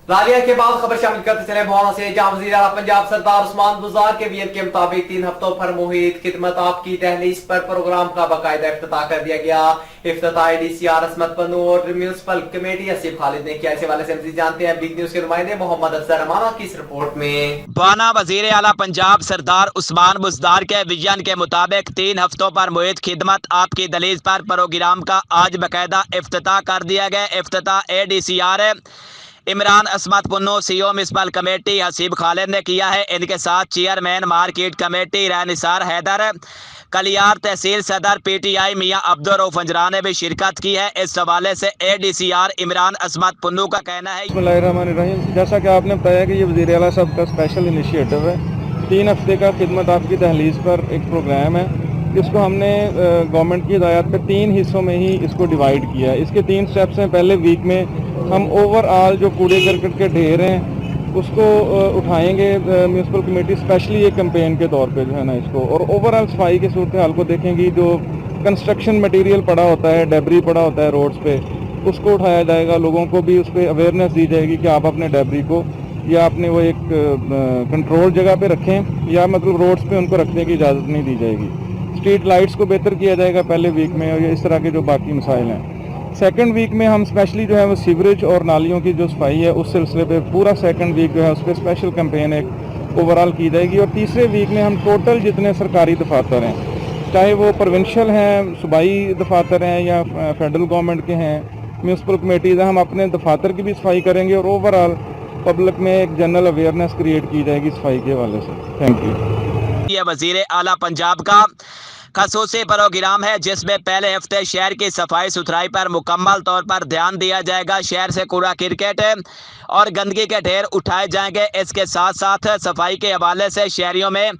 रालिया के बाद खबर शामिल करते चले भवाना से, जहां वज़ीर आला पंजाब सरदार उस्मान बुज़दार के वीर के मुताबिक 3 हफ्तों पर मुहित खिदमत आपकी दहलीज पर प्रोग्राम का बाकायदा इफ्तिताह कर दिया गया। इफ्तिताह ADCR अस्मत पन्नू और म्यूनिसिपल कमेटी हसीब खालिद ने किया। इस हवाले से मज़ीद जानते हैं बिग न्यूज के नुमाइंदे मोहम्मद अफजल रमाना की इस रिपोर्ट में। भवाना वज़ीर आला पंजाब सरदार उस्मान बुज़दार के विजन के मुताबिक 3 हफ्तों पर मुहित खिदमत आपकी दहलीज पर प्रोग्राम का आज बाकायदा इफ्तिताह कर दिया गया। इफ्तिताह ADCR Imran Asmat Punnu CO municipal committee Haseeb Khalid ने किया है। इनके साथ chairman market committee Nisar Haider, Kaliyar तहसील सदर PTI मियां अब्दुल रऊफ अंजरा ने भी शिरकत की है। इस हवाले से ADCR इमरान अस्मत पुन्नू का कहना है, बिस्मिल्लाहिर्रहमानिर्रहीम। जैसा कि आपने बताया कि ये वज़ीर आला साहब का स्पेशल इनिशिएटिव है, 3 हफ्ते का खिदमत आपकी दहलीज पर एक प्रोग्राम है। इसको हमने गवर्नमेंट की हिदायत पे 3 हिस्सों में ही इसको डिवाइड किया है। इसके 3 स्टेप्स हैं। पहले वीक में हम ओवरऑल जो कूड़े करकट के ढेर हैं उसको उठाएंगे म्यूनिसिपल कमेटी, स्पेशली ये कैंपेन के तौर पे जो है ना इसको, और ओवरऑल सफाई की सूरत हाल को देखेंगी। जो कंस्ट्रक्शन मटेरियल पड़ा होता है, डेबरी पड़ा होता है रोड्स पे, उसको उठाया जाएगा। लोगों को भी उस पर अवेयरनेस दी जाएगी कि आप अपने डेबरी को या अपने वो एक कंट्रोल जगह पे रखें, या मतलब रोड्स पे उनको रखने की इजाज़त नहीं दी जाएगी। स्ट्रीट लाइट्स को बेहतर किया जाएगा पहले वीक में, और ये इस तरह के जो बाकी मसाइल हैं। सेकंड वीक में हम स्पेशली जो है वो सीवरेज और नालियों की जो सफाई है उस सिलसिले पे पूरा सेकंड वीक जो है उस पर स्पेशल कैंपेन एक ओवरऑल की जाएगी। और तीसरे वीक में हम टोटल जितने सरकारी दफातर हैं, चाहे वो प्रोविंशियल हैं, सूबाई दफातर हैं, या फेडरल गवर्नमेंट के हैं, म्यूनिसिपल कमेटीज़ हैं, हम अपने दफातर की भी सफाई करेंगे और ओवरऑल पब्लिक में एक जनरल अवेयरनेस क्रिएट की जाएगी सफाई के हवाले से। Thank you. ये वज़ीर आला पंजाब का खसूसी प्रोग्राम है जिसमें पहले हफ्ते शहर की सफाई सुथराई पर मुकम्मल तौर पर ध्यान दिया जाएगा। शहर से कूड़ा क्रिकेट और गंदगी के ढेर उठाए जाएंगे। इसके साथ साथ सफाई के हवाले से शहरियों में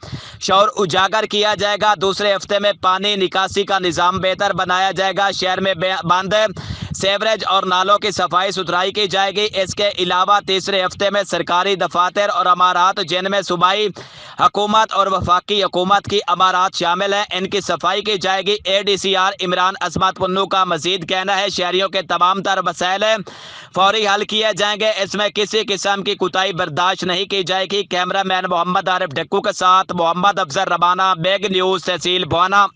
शौर उजागर किया जाएगा। दूसरे हफ्ते में पानी निकासी का निज़ाम बेहतर बनाया जाएगा। शहर में बंद सेवरेज और नालों की सफाई सुथराई की जाएगी। इसके अलावा तीसरे हफ्ते में सरकारी दफातर और अमारात, जिनमें सूबाई हुकूमत और वफाकी हुकूमत की अमारात शामिल हैं, इनकी सफाई की जाएगी। ADCR इमरान अस्मत पुन्नू का मजीद कहना है, शहरियों के तमाम तर मसाइल फौरी हल किए जाएंगे। इसमें किसी किस्म की कोताही बर्दाश्त नहीं की जाएगी। कैमरा मैन मोहम्मद आरिफ ढक्कू के साथ मोहम्मद अफजल रमाना, बिग न्यूज़ तहसील भवाना।